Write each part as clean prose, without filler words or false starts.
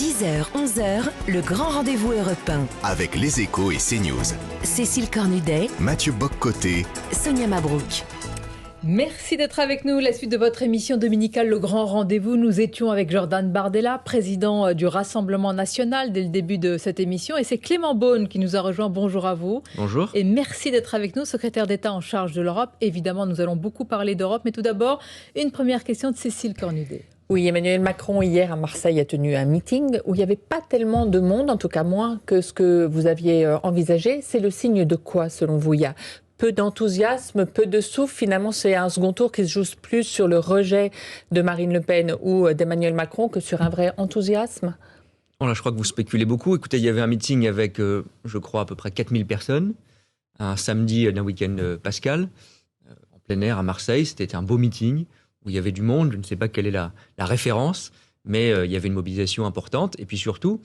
10h, 11h, le grand rendez-vous européen. Avec Les Échos et CNews. Cécile Cornudet, Mathieu Bock-Côté, Sonia Mabrouk. Merci d'être avec nous. La suite de votre émission dominicale Le Grand Rendez-vous. Nous étions avec Jordan Bardella, président du Rassemblement National dès le début de cette émission. Et c'est Clément Beaune qui nous a rejoint. Bonjour à vous. Bonjour. Et merci d'être avec nous, secrétaire d'État en charge de l'Europe. Évidemment, nous allons beaucoup parler d'Europe. Mais tout d'abord, une première question de Cécile Cornudet. Oui, Emmanuel Macron, hier à Marseille, a tenu un meeting où il n'y avait pas tellement de monde, en tout cas moins que ce que vous aviez envisagé. C'est le signe de quoi, selon vous? Il y a peu d'enthousiasme, peu de souffle. Finalement, c'est un second tour qui se joue plus sur le rejet de Marine Le Pen ou d'Emmanuel Macron que sur un vrai enthousiasme. Bon, là, je crois que vous spéculez beaucoup. Écoutez, il y avait un meeting avec, je crois, à peu près 4000 personnes, un samedi d'un week-end pascal, en plein air à Marseille. C'était un beau meeting où il y avait du monde. Je ne sais pas quelle est la référence, mais il y avait une mobilisation importante. Et puis surtout,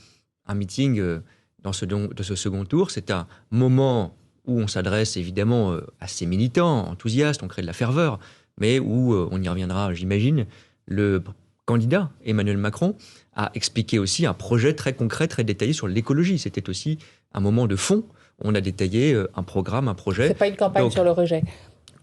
un meeting de ce second tour, c'est un moment où on s'adresse évidemment à ces militants, enthousiastes, on crée de la ferveur, mais où, on y reviendra, j'imagine, le candidat Emmanuel Macron a expliqué aussi un projet très concret, très détaillé sur l'écologie. C'était aussi un moment de fond. On a détaillé un programme, un projet. C'est pas une campagne sur le rejet.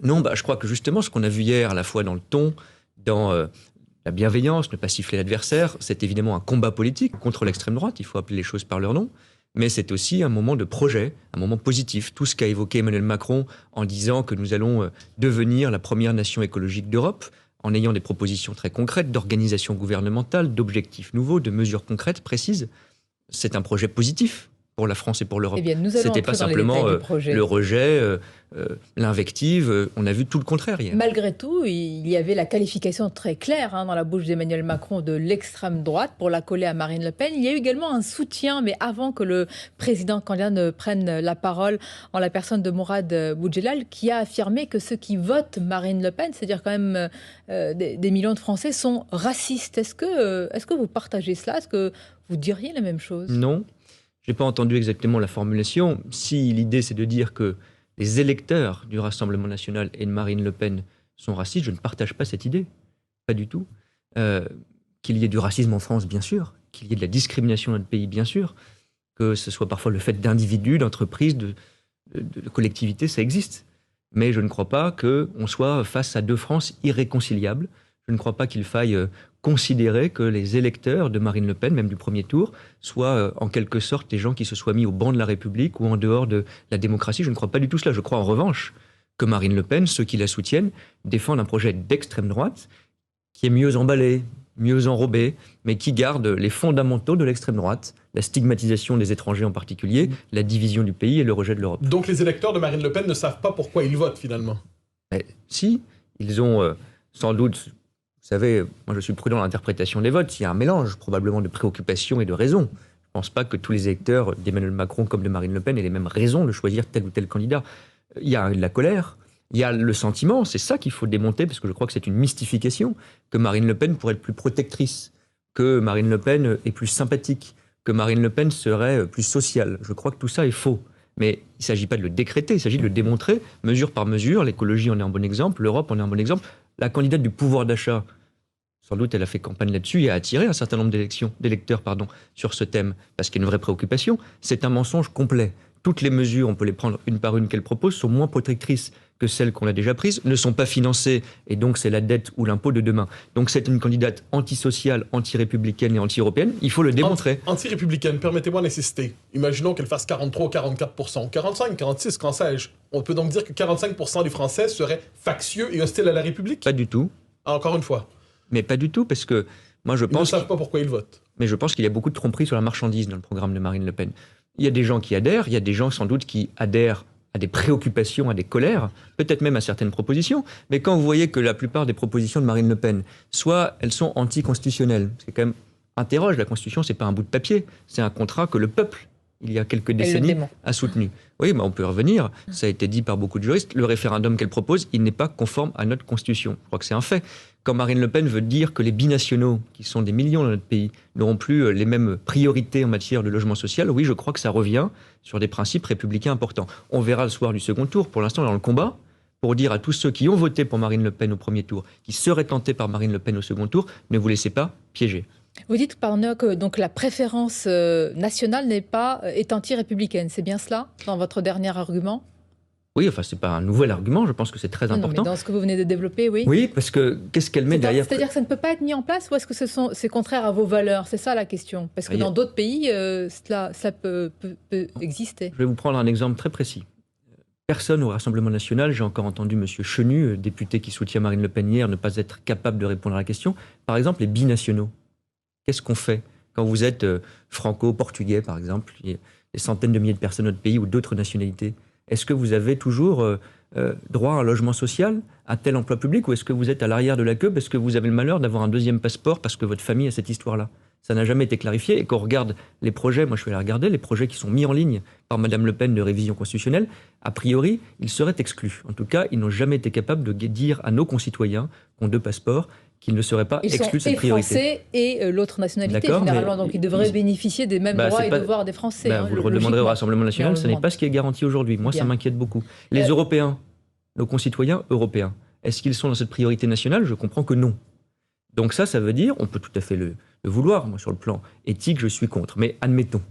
Non, je crois que justement, ce qu'on a vu hier, à la fois dans le ton, dans la bienveillance, ne pas siffler l'adversaire, c'est évidemment un combat politique contre l'extrême droite, il faut appeler les choses par leur nom, mais c'est aussi un moment de projet, un moment positif. Tout ce qu'a évoqué Emmanuel Macron en disant que nous allons devenir la première nation écologique d'Europe, en ayant des propositions très concrètes d'organisation gouvernementale, d'objectifs nouveaux, de mesures concrètes, précises, c'est un projet positif pour la France et pour l'Europe. Eh bien, nous allons C'était pas simplement le rejet, l'invective. On a vu tout le contraire hier. Malgré tout, il y avait la qualification très claire dans la bouche d'Emmanuel Macron de l'extrême droite pour la coller à Marine Le Pen. Il y a eu également un soutien, mais avant que le président candidat ne prenne la parole, en la personne de Mourad Boudjelal, qui a affirmé que ceux qui votent Marine Le Pen, c'est-à-dire quand même des millions de Français, sont racistes. Est-ce que vous partagez cela? Est-ce que vous diriez la même chose? Non. Je n'ai pas entendu exactement la formulation. Si l'idée, c'est de dire que les électeurs du Rassemblement national et de Marine Le Pen sont racistes, je ne partage pas cette idée. Pas du tout. Qu'il y ait du racisme en France, bien sûr. Qu'il y ait de la discrimination dans notre pays, bien sûr. Que ce soit parfois le fait d'individus, d'entreprises, de collectivités, ça existe. Mais je ne crois pas qu'on soit face à deux France irréconciliables. Je ne crois pas qu'il faille considérer que les électeurs de Marine Le Pen, même du premier tour, soient en quelque sorte des gens qui se soient mis au banc de la République ou en dehors de la démocratie. Je ne crois pas du tout cela. Je crois en revanche que Marine Le Pen, ceux qui la soutiennent, défendent un projet d'extrême droite qui est mieux emballé, mieux enrobé, mais qui garde les fondamentaux de l'extrême droite, la stigmatisation des étrangers en particulier, la division du pays et le rejet de l'Europe. Donc les électeurs de Marine Le Pen ne savent pas pourquoi ils votent finalement? Si, ils ont sans doute... Vous savez, moi je suis prudent dans l'interprétation des votes. Il y a un mélange probablement de préoccupations et de raisons. Je ne pense pas que tous les électeurs d'Emmanuel Macron comme de Marine Le Pen aient les mêmes raisons de choisir tel ou tel candidat. Il y a de la colère, il y a le sentiment, c'est ça qu'il faut démonter, parce que je crois que c'est une mystification, que Marine Le Pen pourrait être plus protectrice, que Marine Le Pen est plus sympathique, que Marine Le Pen serait plus sociale. Je crois que tout ça est faux. Mais il ne s'agit pas de le décréter, il s'agit de le démontrer, mesure par mesure. L'écologie en est un bon exemple, l'Europe en est un bon exemple. La candidate du pouvoir d'achat, sans doute elle a fait campagne là-dessus et a attiré un certain nombre d'électeurs sur ce thème, parce qu'il y a une vraie préoccupation. C'est un mensonge complet. Toutes les mesures, on peut les prendre une par une qu'elle propose, sont moins protectrices que celles qu'on a déjà prises, ne sont pas financées, et donc c'est la dette ou l'impôt de demain. Donc c'est une candidate antisociale, anti-républicaine et anti-européenne. Il faut le démontrer. Anti-républicaine, permettez-moi d'insister. Imaginons qu'elle fasse 43 ou 44%, 45, 46, qu'en sais-je. On peut donc dire que 45% des Français seraient factieux et hostiles à la République? Pas du tout. Encore une fois. Mais pas du tout, parce que moi je pense... Ils ne savent pas pourquoi ils votent. Mais je pense qu'il y a beaucoup de tromperie sur la marchandise dans le programme de Marine Le Pen. Il y a des gens qui adhèrent, il y a des gens sans doute qui adhèrent à des préoccupations, à des colères, peut-être même à certaines propositions. Mais quand vous voyez que la plupart des propositions de Marine Le Pen, soit elles sont anticonstitutionnelles, parce que quand même, interroge, la Constitution, c'est pas un bout de papier, c'est un contrat que le peuple, il y a quelques décennies, a soutenu. Oui, on peut y revenir, ça a été dit par beaucoup de juristes, le référendum qu'elle propose, il n'est pas conforme à notre Constitution. Je crois que c'est un fait. Quand Marine Le Pen veut dire que les binationaux, qui sont des millions dans notre pays, n'auront plus les mêmes priorités en matière de logement social, oui, je crois que ça revient sur des principes républicains importants. On verra le soir du second tour. Pour l'instant, dans le combat, pour dire à tous ceux qui ont voté pour Marine Le Pen au premier tour, qui seraient tentés par Marine Le Pen au second tour, ne vous laissez pas piéger. Vous dites, pardon, que donc, la préférence nationale est anti-républicaine. C'est bien cela, dans votre dernier argument? Oui, enfin, c'est pas un nouvel argument, je pense que c'est très Non, important. mais dans ce que vous venez de développer, oui. Oui, parce que qu'est-ce qu'elle met derrière? C'est-à-dire que ça ne peut pas être mis en place, ou est-ce que c'est contraire à vos valeurs? C'est ça la question. Parce que dans d'autres pays, ça peut exister. Je vais vous prendre un exemple très précis. Personne au Rassemblement national, j'ai encore entendu M. Chenu, député qui soutient Marine Le Pen hier, ne pas être capable de répondre à la question. Par exemple, les binationaux. Qu'est-ce qu'on fait quand vous êtes franco-portugais, par exemple? Il y a des centaines de milliers de personnes dans notre pays ou d'autres nationalités. Est-ce que vous avez toujours droit à un logement social, à tel emploi public, ou est-ce que vous êtes à l'arrière de la queue parce que vous avez le malheur d'avoir un deuxième passeport parce que votre famille a cette histoire-là? Ça n'a jamais été clarifié. Et quand on regarde les projets, moi je suis allé regarder, les projets qui sont mis en ligne par Mme Le Pen de révision constitutionnelle, a priori, ils seraient exclus. En tout cas, ils n'ont jamais été capables de dire à nos concitoyens qui ont 2 passeports qu'ils ne seraient pas exclus de cette priorité. Ils sont français et l'autre nationalité, généralement. Donc ils devraient bénéficier des mêmes droits et devoirs des Français. Vous le redemanderez au Rassemblement national, ce n'est pas ce qui est garanti aujourd'hui. Moi, ça m'inquiète beaucoup. Les Européens, nos concitoyens européens, est-ce qu'ils sont dans cette priorité nationale? Je comprends que non. Donc ça veut dire, on peut tout à fait le vouloir. Moi, sur le plan éthique, je suis contre. Mais admettons.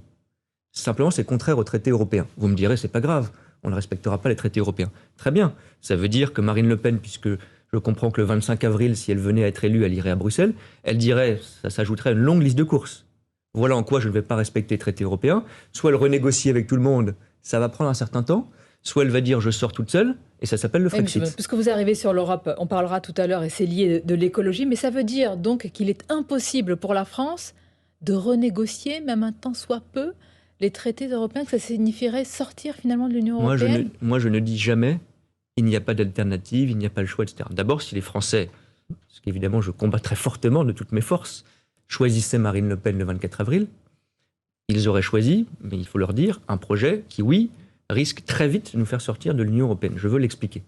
Simplement, c'est contraire aux traités européens. Vous me direz, c'est pas grave. On ne respectera pas les traités européens. Très bien. Ça veut dire que Marine Le Pen, puisque je comprends que le 25 avril, si elle venait à être élue, elle irait à Bruxelles, elle dirait, ça s'ajouterait à une longue liste de courses. Voilà en quoi je ne vais pas respecter les traités européens. Soit elle renégocie avec tout le monde, ça va prendre un certain temps. Soit elle va dire, je sors toute seule, et ça s'appelle le Frexit. Puisque vous arrivez sur l'Europe, on parlera tout à l'heure, et c'est lié de l'écologie, mais ça veut dire donc qu'il est impossible pour la France de renégocier, même un temps soit peu, les traités européens, que ça signifierait sortir finalement de l'Union européenne? Moi, je ne dis jamais, il n'y a pas d'alternative, il n'y a pas le choix, etc. D'abord, si les Français, ce qu'évidemment je combats très fortement de toutes mes forces, choisissaient Marine Le Pen le 24 avril, ils auraient choisi, mais il faut leur dire, un projet qui, oui, risque très vite de nous faire sortir de l'Union européenne. Je veux l'expliquer.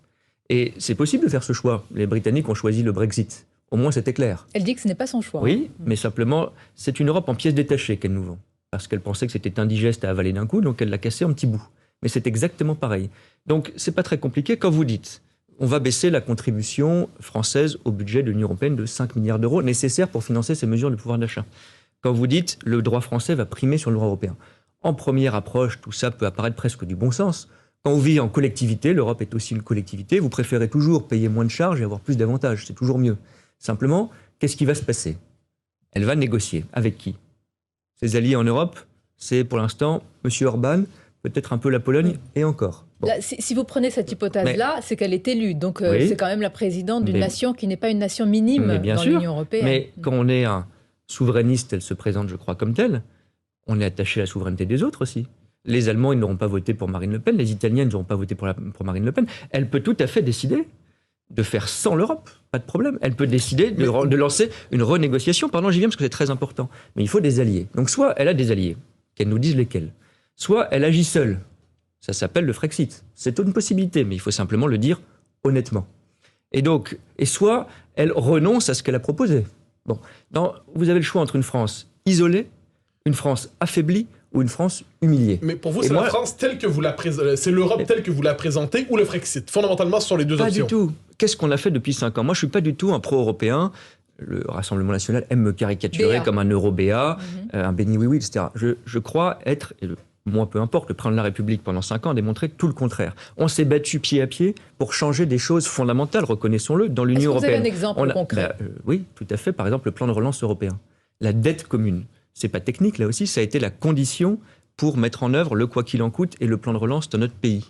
Et c'est possible de faire ce choix. Les Britanniques ont choisi le Brexit. Au moins, c'était clair. Elle dit que ce n'est pas son choix. Oui, mais simplement, c'est une Europe en pièces détachées qu'elle nous vend. Parce qu'elle pensait que c'était indigeste à avaler d'un coup, donc elle l'a cassé en petits bouts. Mais c'est exactement pareil. Donc, c'est pas très compliqué. Quand vous dites, on va baisser la contribution française au budget de l'Union européenne de 5 milliards d'euros nécessaires pour financer ces mesures de pouvoir d'achat. Quand vous dites, le droit français va primer sur le droit européen. En première approche, tout ça peut apparaître presque du bon sens. Quand on vit en collectivité, l'Europe est aussi une collectivité, vous préférez toujours payer moins de charges et avoir plus d'avantages, c'est toujours mieux. Simplement, qu'est-ce qui va se passer? Elle va négocier. Avec qui? Ses alliés en Europe, c'est pour l'instant M. Orban, peut-être un peu la Pologne, et encore. Bon. Là, si vous prenez cette hypothèse-là, c'est qu'elle est élue. Donc c'est quand même la présidente d'une nation qui n'est pas une nation minime dans l'Union européenne. Mais quand on est un souverainiste, elle se présente, je crois, comme telle. On est attaché à la souveraineté des autres aussi. Les Allemands, ils n'auront pas voté pour Marine Le Pen. Les Italiens, ils n'auront pas voté pour Marine Le Pen. Elle peut tout à fait décider de faire sans l'Europe. Pas de problème. Elle peut décider de lancer une renégociation. Pardon, j'y viens parce que c'est très important. Mais il faut des alliés. Donc soit elle a des alliés, qu'elle nous dise lesquels. Soit elle agit seule. Ça s'appelle le Frexit. C'est une possibilité, mais il faut simplement le dire honnêtement. Et soit elle renonce à ce qu'elle a proposé. Bon, vous avez le choix entre une France isolée, une France affaiblie ou une France humiliée. Mais pour vous, c'est la France telle que vous la présentez, c'est l'Europe telle que vous la présentez ou le Frexit? Fondamentalement, ce sont les deux options. Pas du tout. Qu'est-ce qu'on a fait depuis 5 ans? Moi, je suis pas du tout un pro-européen. Le Rassemblement national aime me caricaturer comme un euro-béat, un béni oui-oui, etc. Je crois être, moi peu importe, le président de la République pendant 5 ans a démontré tout le contraire. On s'est battu pied à pied pour changer des choses fondamentales, reconnaissons-le, dans l'Union européenne. Est-ce que vous avez un exemple concret? Oui, tout à fait. Par exemple, le plan de relance européen. La dette commune. C'est pas technique, là aussi, ça a été la condition pour mettre en œuvre le quoi qu'il en coûte et le plan de relance de notre pays.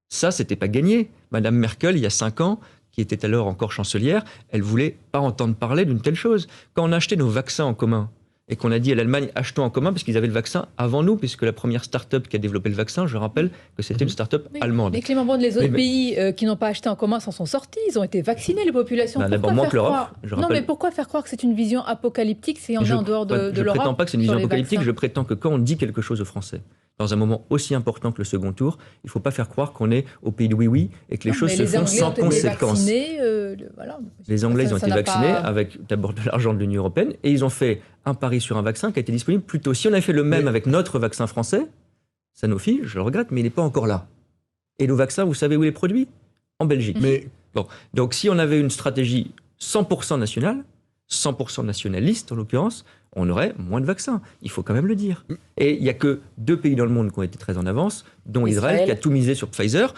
Ça, c'était pas gagné. Madame Merkel, il y a 5 ans, qui était alors encore chancelière, elle voulait pas entendre parler d'une telle chose. Quand on a acheté nos vaccins en commun, et qu'on a dit à l'Allemagne, achetons en commun, parce qu'ils avaient le vaccin avant nous, puisque la première start-up qui a développé le vaccin, je rappelle que c'était une start-up allemande. Mais Clément Beaune, les autres pays qui n'ont pas acheté en commun s'en sont sortis, ils ont été vaccinés, les populations. D'abord moins que l'Europe. Non, mais pourquoi faire croire que c'est une vision apocalyptique si on est en dehors de l'Europe? Je ne prétends pas que c'est une vision apocalyptique, je prétends que quand on dit quelque chose aux Français, dans un moment aussi important que le second tour, il ne faut pas faire croire qu'on est au pays de oui-oui et que les choses se font sans conséquence. Les Anglais, ils ont été vaccinés avec d'abord de l'argent de l'Union européenne et ils ont fait un pari sur un vaccin qui a été disponible plus tôt. Si on avait fait le même avec notre vaccin français, Sanofi, je le regrette, mais il n'est pas encore là. Et nos vaccins, vous savez où il est produit? En Belgique. Bon. Donc si on avait une stratégie 100% nationale, 100% nationaliste en l'occurrence, on aurait moins de vaccins. Il faut quand même le dire. Et il n'y a que 2 pays dans le monde qui ont été très en avance, dont Israël qui a tout misé sur Pfizer.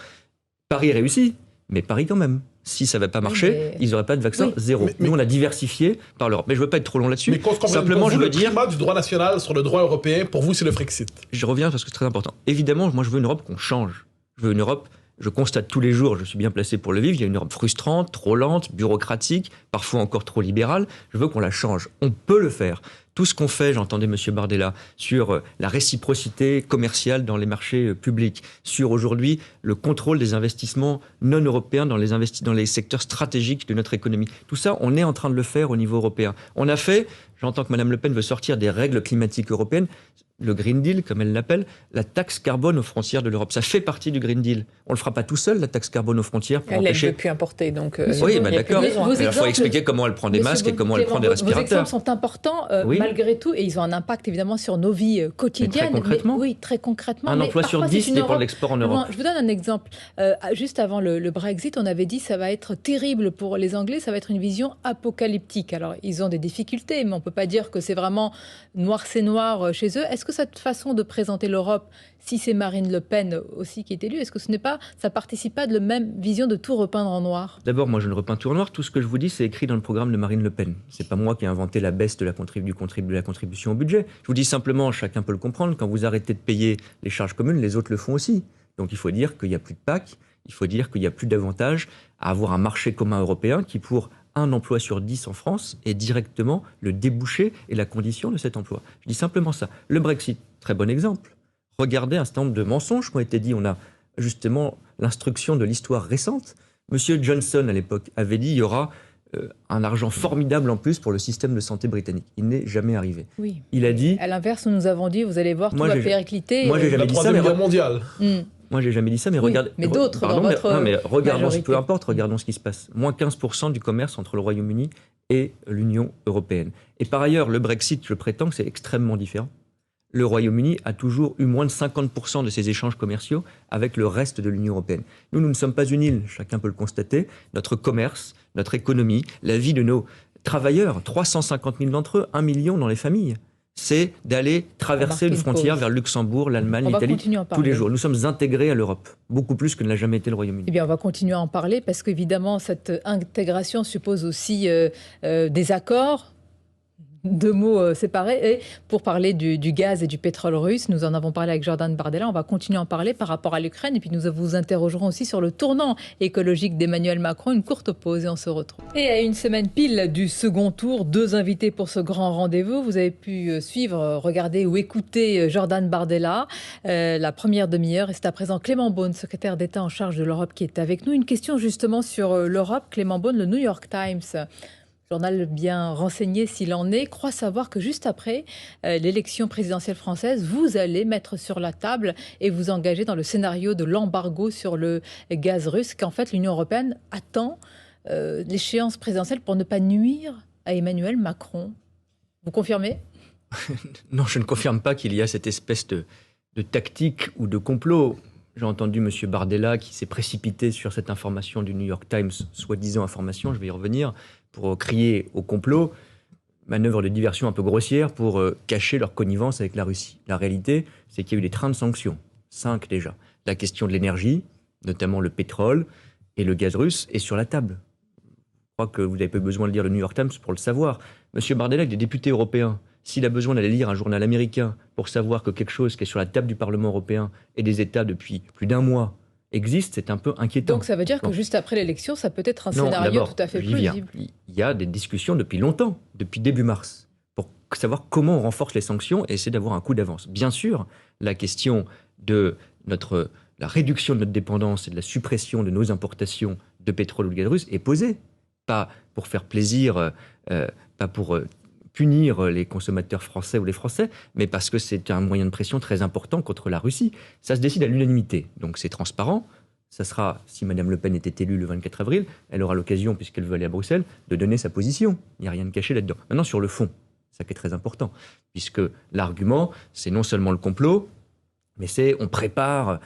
Paris réussit, mais Paris quand même. Si ça ne va pas marcher, ils n'auraient pas de vaccin, zéro. Nous, on a diversifié par l'Europe. Mais je ne veux pas être trop long là-dessus. Mais simplement, je veux dire... le primat du droit national sur le droit européen, pour vous, c'est le Frexit. Je reviens parce que c'est très important. Évidemment, moi, je veux une Europe qu'on change. Je veux une Europe... Je constate tous les jours, je suis bien placé pour le vivre, il y a une Europe frustrante, trop lente, bureaucratique, parfois encore trop libérale. Je veux qu'on la change. On peut le faire. Tout ce qu'on fait, j'entendais M. Bardella, sur la réciprocité commerciale dans les marchés publics, sur aujourd'hui le contrôle des investissements non européens dans les secteurs stratégiques de notre économie. Tout ça, on est en train de le faire au niveau européen. On a fait, j'entends que Mme Le Pen veut sortir des règles climatiques européennes, le Green Deal, comme elle l'appelle, la taxe carbone aux frontières de l'Europe. Ça fait partie du Green Deal. On ne le fera pas tout seul, la taxe carbone aux frontières, pour empêcher... Elle ne veut plus importer, donc... oui, d'accord. Il faut expliquer comment elle prend des masques et comment elle prend des respirateurs. Vos exemples sont importants, malgré tout, et ils ont un impact, évidemment, sur nos vies quotidiennes. Très concrètement. Oui, très concrètement. Un emploi sur 10 dépend de l'export en Europe. Je vous donne un exemple. Juste avant le Brexit, on avait dit que ça va être terrible pour les Anglais, ça va être une vision apocalyptique. Alors, ils ont des difficultés, mais on ne peut pas dire que c'est vraiment noir, c'est noir chez eux. Est-ce que cette façon de présenter l'Europe, si c'est Marine Le Pen aussi qui est élue, est-ce que ça participe pas de la même vision de tout repeindre en noir? D'abord, moi je ne repeins tout en noir. Tout ce que je vous dis, c'est écrit dans le programme de Marine Le Pen. C'est pas moi qui ai inventé la baisse de la contribution au budget. Je vous dis simplement, chacun peut le comprendre, quand vous arrêtez de payer les charges communes, les autres le font aussi. Donc il faut dire qu'il n'y a plus de PAC, il faut dire qu'il n'y a plus d'avantage à avoir un marché commun européen qui, pour un emploi sur 10 en France, est directement le débouché et la condition de cet emploi. Je dis simplement ça. Le Brexit, très bon exemple. Regardez un certain nombre de mensonges qui ont été dits. On a justement l'instruction de l'histoire récente. Monsieur Johnson, à l'époque, avait dit qu'il y aura un argent formidable en plus pour le système de santé britannique. Il n'est jamais arrivé. Oui. Il a dit... À l'inverse, nous avons dit, vous allez voir, tout va péricliter. Moi, j'ai jamais dit ça, mais... Guerre mondiale. Moi, j'ai jamais dit ça, mais regardez... Mais d'autres, dans votre regardons, majorité. peu importe, regardons ce qui se passe. Moins 15% du commerce entre le Royaume-Uni et l'Union européenne. Et par ailleurs, le Brexit, je prétends que c'est extrêmement différent. Le Royaume-Uni a toujours eu moins de 50% de ses échanges commerciaux avec le reste de l'Union européenne. Nous ne sommes pas une île, chacun peut le constater. Notre commerce, notre économie, la vie de nos travailleurs, 350 000 d'entre eux, 1 million dans les familles, c'est d'aller traverser une frontière vers le Luxembourg, l'Allemagne, l'Italie, tous les jours. Nous sommes intégrés à l'Europe, beaucoup plus que ne l'a jamais été le Royaume-Uni. Eh bien, on va continuer à en parler parce qu'évidemment, cette intégration suppose aussi des accords. 2 mots séparés. Et pour parler du gaz et du pétrole russe, nous en avons parlé avec Jordan Bardella. On va continuer à en parler par rapport à l'Ukraine. Et puis nous vous interrogerons aussi sur le tournant écologique d'Emmanuel Macron. Une courte pause et on se retrouve. Et à une semaine pile du second tour, 2 invités pour ce grand rendez-vous. Vous avez pu suivre, regarder ou écouter Jordan Bardella la première demi-heure. Et c'est à présent Clément Beaune, secrétaire d'État en charge de l'Europe, qui est avec nous. Une question justement sur l'Europe. Clément Beaune, le New York Times, journal bien renseigné s'il en est, croit savoir que juste après l'élection présidentielle française, vous allez mettre sur la table et vous engager dans le scénario de l'embargo sur le gaz russe, qu'en fait l'Union européenne attend l'échéance présidentielle pour ne pas nuire à Emmanuel Macron. Vous confirmez ? Non, je ne confirme pas qu'il y a cette espèce de tactique ou de complot. J'ai entendu M. Bardella qui s'est précipité sur cette information du New York Times, soi-disant information, je vais y revenir, pour crier au complot, manœuvre de diversion un peu grossière pour cacher leur connivence avec la Russie. La réalité, c'est qu'il y a eu des trains de sanctions, 5 déjà. La question de l'énergie, notamment le pétrole et le gaz russe, est sur la table. Je crois que vous n'avez pas besoin de lire le New York Times pour le savoir. M. Bardella est des députés européens. S'il a besoin d'aller lire un journal américain pour savoir que quelque chose qui est sur la table du Parlement européen et des États depuis plus d'1 mois existe, c'est un peu inquiétant. Donc ça veut dire que juste après l'élection, ça peut être un scénario tout à fait plausible. Il y a des discussions depuis longtemps, depuis début mars, pour savoir comment on renforce les sanctions et essayer d'avoir un coup d'avance. Bien sûr, la question de la réduction de notre dépendance et de la suppression de nos importations de pétrole ou de gaz russe est posée. Pas pour faire plaisir, pas pour punir les consommateurs français ou les Français, mais parce que c'est un moyen de pression très important contre la Russie. Ça se décide à l'unanimité, donc c'est transparent. Ça sera, si Mme Le Pen était élue le 24 avril, elle aura l'occasion, puisqu'elle veut aller à Bruxelles, de donner sa position. Il n'y a rien de caché là-dedans. Maintenant, sur le fond, ça qui est très important, puisque l'argument, c'est non seulement le complot, mais c'est on prépare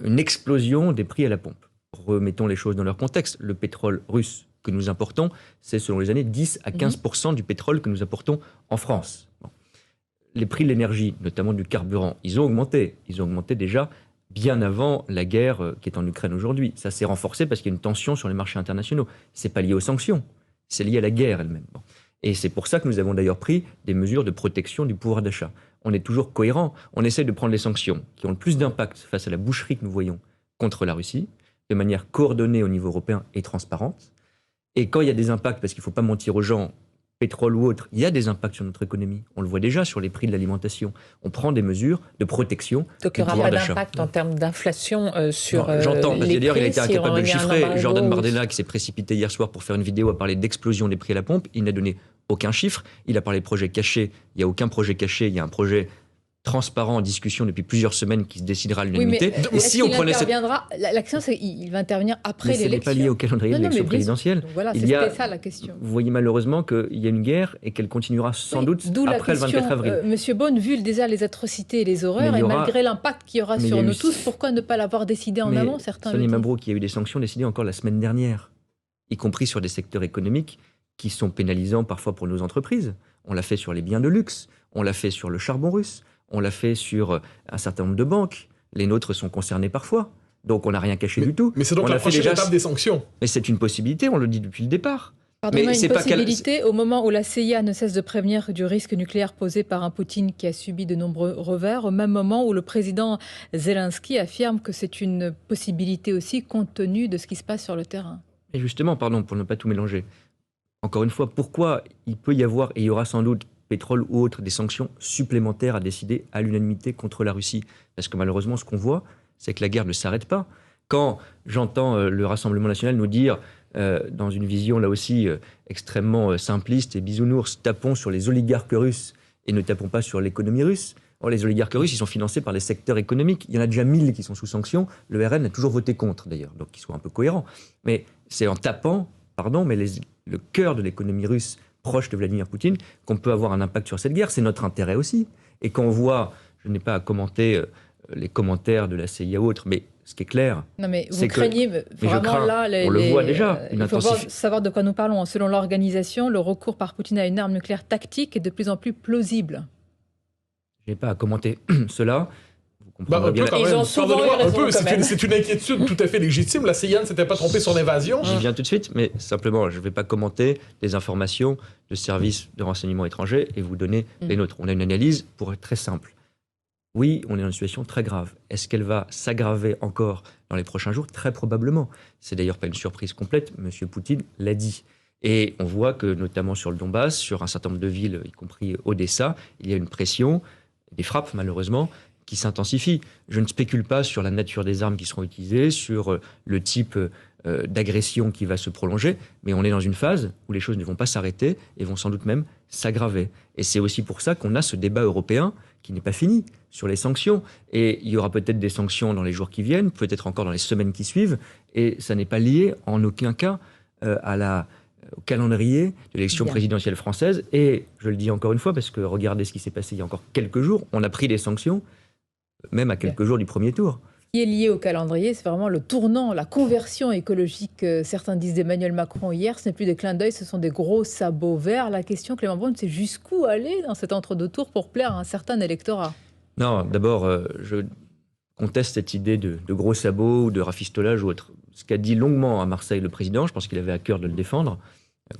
une explosion des prix à la pompe. Remettons les choses dans leur contexte. Le pétrole russe que nous importons, c'est selon les années 10 à 15% du pétrole que nous apportons en France. Bon. les prix de l'énergie, notamment du carburant, ils ont augmenté. Ils ont augmenté déjà bien avant la guerre qui est en Ukraine aujourd'hui. Ça s'est renforcé parce qu'il y a une tension sur les marchés internationaux. Ce n'est pas lié aux sanctions, c'est lié à la guerre elle-même. Bon. Et c'est pour ça que nous avons d'ailleurs pris des mesures de protection du pouvoir d'achat. On est toujours cohérent. On essaie de prendre les sanctions qui ont le plus d'impact face à la boucherie que nous voyons contre la Russie, de manière coordonnée au niveau européen et transparente. Et quand il y a des impacts, parce qu'il ne faut pas mentir aux gens, pétrole ou autre, il y a des impacts sur notre économie. On le voit déjà sur les prix de l'alimentation. On prend des mesures de protection donc, du pouvoir d'achat. Donc il n'y aura pas d'impact en termes d'inflation sur les prix. J'entends, parce que d'ailleurs, il a été si incapable de le chiffrer. embargo, Jordan Bardella, qui s'est précipité hier soir pour faire une vidéo, a parlé d'explosion des prix à la pompe. Il n'a donné aucun chiffre. Il a parlé de projet caché. Il n'y a aucun projet caché. Il y a un projet transparent en discussion depuis plusieurs semaines qui se décidera à l'unanimité. Oui, mais si on prenait l'action, c'est qu'il va intervenir après l'élection. Ce n'est pas lié au calendrier de l'élection présidentielle. Donc voilà, c'était ça la question. Vous voyez malheureusement qu'il y a une guerre et qu'elle continuera sans doute après le 24 avril. Monsieur Beaune, vu déjà les atrocités et les horreurs, et malgré l'impact qu'il y aura sur nous tous, pourquoi ne pas l'avoir décidé en amont, certains le disent. Sonia Mabrouk, il y a eu des sanctions décidées encore la semaine dernière, y compris sur des secteurs économiques qui sont pénalisants parfois pour nos entreprises. On l'a fait sur les biens de luxe, on l'a fait sur le charbon russe, on l'a fait sur un certain nombre de banques. Les nôtres sont concernés parfois. Donc on n'a rien caché du tout. Mais c'est donc la prochaine étape des sanctions. Mais c'est une possibilité, on le dit depuis le départ. Pardonnez-moi, une possibilité au moment où la CIA ne cesse de prévenir du risque nucléaire posé par un Poutine qui a subi de nombreux revers, au même moment où le président Zelensky affirme que c'est une possibilité aussi compte tenu de ce qui se passe sur le terrain. Et justement, pardon, pour ne pas tout mélanger, encore une fois, pourquoi il peut y avoir, et il y aura sans doute pétrole ou autre, des sanctions supplémentaires à décider à l'unanimité contre la Russie? Parce que malheureusement, ce qu'on voit, c'est que la guerre ne s'arrête pas. Quand j'entends le Rassemblement national nous dire, dans une vision là aussi extrêmement simpliste et bisounours, tapons sur les oligarques russes et ne tapons pas sur l'économie russe. Or, les oligarques russes, ils sont financés par les secteurs économiques. Il y en a déjà 1000 qui sont sous sanctions. Le RN a toujours voté contre, d'ailleurs, donc qu'ils soient un peu cohérents. Mais c'est en tapant, mais le cœur de l'économie russe proche de Vladimir Poutine, qu'on peut avoir un impact sur cette guerre. C'est notre intérêt aussi. Et quand on voit, je n'ai pas à commenter les commentaires de la CIA ou autres, mais ce qui est clair, non mais vous craignez vraiment là, on le voit déjà. Il faut savoir de quoi nous parlons. Selon l'organisation, le recours par Poutine à une arme nucléaire tactique est de plus en plus plausible. Je n'ai pas à commenter cela. Ils ont souvent eu raison, c'est une inquiétude tout à fait légitime. La CIA ne s'était pas trompée sur l'invasion. J'y viens tout de suite, mais simplement, je ne vais pas commenter des informations de services de renseignement étrangers et vous donner les nôtres. On a une analyse pour être très simple. Oui, on est dans une situation très grave. Est-ce qu'elle va s'aggraver encore dans les prochains jours? Très probablement. C'est d'ailleurs pas une surprise complète. M. Poutine l'a dit. Et on voit que, notamment sur le Donbass, sur un certain nombre de villes, y compris Odessa, il y a une pression, des frappes malheureusement, qui s'intensifient. Je ne spécule pas sur la nature des armes qui seront utilisées, sur le type d'agression qui va se prolonger, mais on est dans une phase où les choses ne vont pas s'arrêter et vont sans doute même s'aggraver. Et c'est aussi pour ça qu'on a ce débat européen qui n'est pas fini sur les sanctions. Et il y aura peut-être des sanctions dans les jours qui viennent, peut-être encore dans les semaines qui suivent, et ça n'est pas lié en aucun cas au calendrier de l'élection présidentielle française. Et je le dis encore une fois, parce que regardez ce qui s'est passé il y a encore quelques jours, on a pris des sanctions, même à quelques jours du premier tour. Ce qui est lié au calendrier, c'est vraiment le tournant, la conversion écologique. Certains disent d'Emmanuel Macron hier, ce n'est plus des clins d'œil, ce sont des gros sabots verts. La question, Clément Beaune, c'est jusqu'où aller dans cet entre-deux-tours pour plaire à un certain électorat? Non, d'abord, je conteste cette idée de gros sabots ou de rafistolage ou autre. Ce qu'a dit longuement à Marseille le président, je pense qu'il avait à cœur de le défendre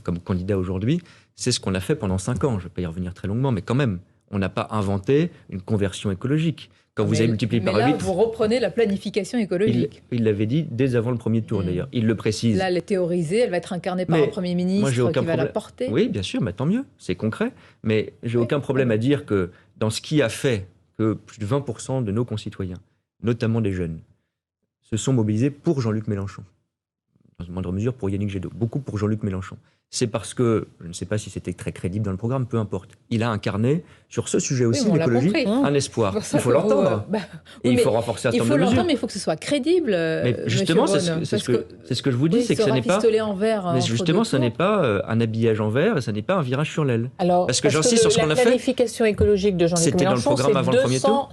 comme candidat aujourd'hui, c'est ce qu'on a fait pendant 5 ans. Je ne vais pas y revenir très longuement, mais quand même, on n'a pas inventé une conversion écologique. Quand vous avez multiplié par 8... vous reprenez la planification écologique. Il l'avait dit dès avant le premier tour, d'ailleurs. Il le précise. Là, elle est théorisée, elle va être incarnée par un Premier ministre qui va la porter. Oui, bien sûr, mais tant mieux, c'est concret. Mais j'ai aucun problème à dire que dans ce qui a fait que plus de 20% de nos concitoyens, notamment des jeunes, se sont mobilisés pour Jean-Luc Mélenchon. Dans une moindre mesure pour Yannick Jadot, beaucoup pour Jean-Luc Mélenchon. C'est parce que, je ne sais pas si c'était très crédible dans le programme, peu importe. Il a incarné, sur ce sujet aussi, l'écologie, un espoir. Il faut l'entendre. Et il faut renforcer un certain nombre de mesures. Il faut l'entendre, mais il faut que ce soit crédible. Mais justement, c'est ce que je vous dis, c'est que ce n'est pas... Mais justement, ce n'est pas un habillage en vert, et ce n'est pas un virage sur l'aile. Parce que j'insiste sur ce qu'on a fait. La planification écologique de Jean-Luc Mélenchon,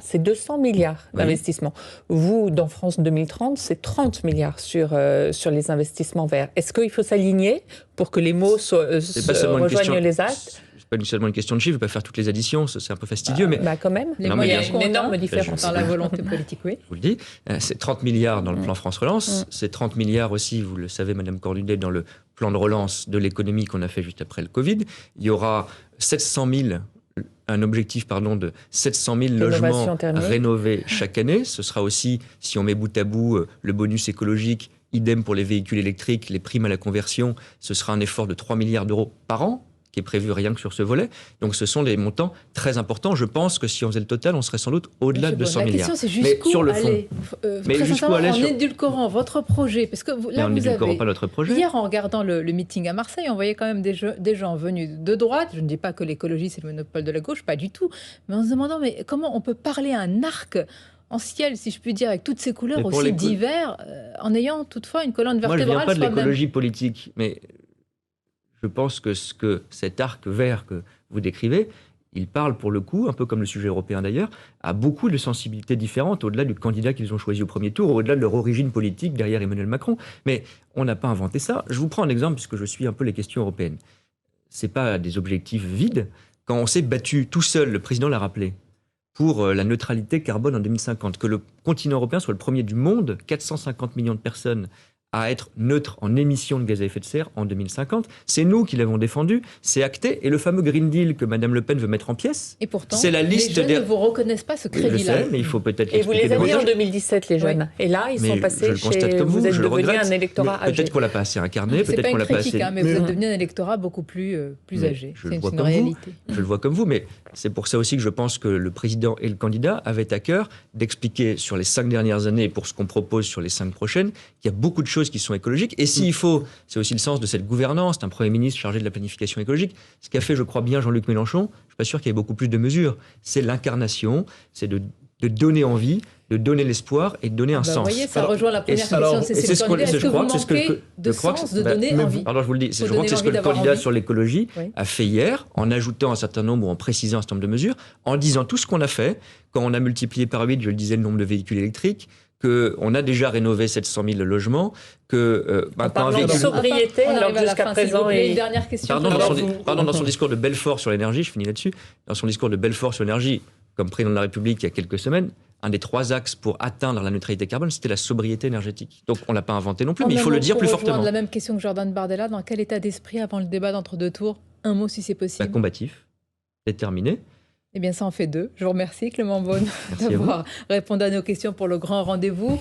c'est 200 milliards d'investissements. Vous, dans France 2030, c'est 30 milliards sur les investissements verts. Est-ce qu'il faut s'aligner pour que les mots rejoignent les actes? pas seulement une question de chiffres, je ne vais pas faire toutes les additions, c'est un peu fastidieux, mais Quand même, Les Non, mais il y moyens a une énorme comptent, différence. dans la volonté politique, oui. je vous le dis, c'est 30 milliards dans le plan France Relance, c'est 30 milliards aussi, vous le savez, Madame Cornudet, dans le plan de relance de l'économie qu'on a fait juste après le Covid. Il y aura un objectif de 700 000 Rénovation logements thermique. rénovés chaque année. Ce sera aussi, si on met bout à bout le bonus écologique, idem pour les véhicules électriques, les primes à la conversion, ce sera un effort de 3 milliards d'euros par an qui est prévu rien que sur ce volet. Donc ce sont des montants très importants. Je pense que si on faisait le total, on serait sans doute au-delà de 200 milliards. La question, c'est Mais jusqu'où sur le fond, aller. Mais Très jusqu'où sincèrement, aller en sur- édulcorant votre projet, parce que mais là, on vous n'édulcorons avez... pas notre projet. Hier, en regardant le meeting à Marseille, on voyait quand même des gens venus de droite. Je ne dis pas que l'écologie, c'est le monopole de la gauche, pas du tout. Mais en se demandant, mais comment on peut parler à un arc en ciel, si je puis dire, avec toutes ces couleurs Mais pour aussi les divers, en ayant toutefois une colonne Moi, je ne vertébrale viens pas de soi-même. l'écologie politique, mais je pense que cet arc vert que vous décrivez, il parle pour le coup, un peu comme le sujet européen d'ailleurs, à beaucoup de sensibilités différentes, au-delà du candidat qu'ils ont choisi au premier tour, au-delà de leur origine politique derrière Emmanuel Macron. Mais on n'a pas inventé ça. Je vous prends un exemple, puisque je suis un peu les questions européennes. Ce n'est pas des objectifs vides. Quand on s'est battu tout seul, le président l'a rappelé, pour la neutralité carbone en 2050, que le continent européen soit le premier du monde, 450 millions de personnes à être neutre en émissions de gaz à effet de serre en 2050. C'est nous qui l'avons défendu, c'est acté. Et le fameux Green Deal que Madame Le Pen veut mettre en pièces, Et pourtant, c'est la liste les jeunes des... ne vous reconnaissent pas ce Je crédit-là. sais, mais il faut peut-être Et vous l'expliquer les aviez en davantage. 2017, les jeunes. Et là, ils Mais sont je passés le constate chez... comme vous, Vous êtes je le devenu regrette. un électorat âgé. Peut-être qu'on l'a pas assez incarné, C'est peut-être pas qu'on une l'a pas critique, assez... hein, mais vous êtes devenu un électorat beaucoup plus Mais âgé. je le C'est vois une comme vous. réalité. Je le vois comme vous, mais c'est pour ça aussi que je pense que le président et le candidat avaient à cœur d'expliquer sur les 5 dernières années et pour ce qu'on propose sur les 5 prochaines, qu'il y a beaucoup de choses qui sont écologiques. Et s'il faut, c'est aussi le sens de cette gouvernance, d'un Premier ministre chargé de la planification écologique. Ce qu'a fait, je crois bien, Jean-Luc Mélenchon, je ne suis pas sûr qu'il y ait beaucoup plus de mesures. C'est l'incarnation, c'est de donner envie, de donner l'espoir et de donner un Vous sens. voyez, ça Alors, rejoint la première et question de et c'est Cécile ce qu'on- Cornudet. c'est- Est-ce je que vous crois que c'est ce que- manquez de je crois que sens, c'est- de bah, donner mais envie? Pardon, je vous le dis, Faut je crois que c'est ce que donner le envie d'avoir candidat envie. sur l'écologie Oui. a fait hier, en ajoutant un certain nombre, en précisant un certain nombre de mesures, en disant tout ce qu'on a fait, quand on a multiplié par 8, je le disais, le nombre de véhicules électriques, qu'on a déjà rénové 700 000 logements, que En maintenant un parlant de véhicule... sobriété, On alors arrive à que la jusqu'à fin, s'il vous présent... plaît. Une il- dernière question. Pardon, sur- dans son discours de Belfort sur l'énergie, je finis là-dessus, dans son discours de Belfort sur l'énergie, comme président de la République il y a quelques semaines, un des 3 axes pour atteindre la neutralité carbone, c'était la sobriété énergétique. Donc on ne l'a pas inventé non plus, mais il faut le dire plus Pour rejoindre fortement. la même question que Jordan Bardella, dans quel état d'esprit avant le débat d'entre-deux tours? Un mot si c'est possible. Combatif, déterminé. Eh bien, ça en fait 2. Je vous remercie, Clément Beaune, Merci à vous. d'avoir répondu à nos questions pour le grand rendez-vous.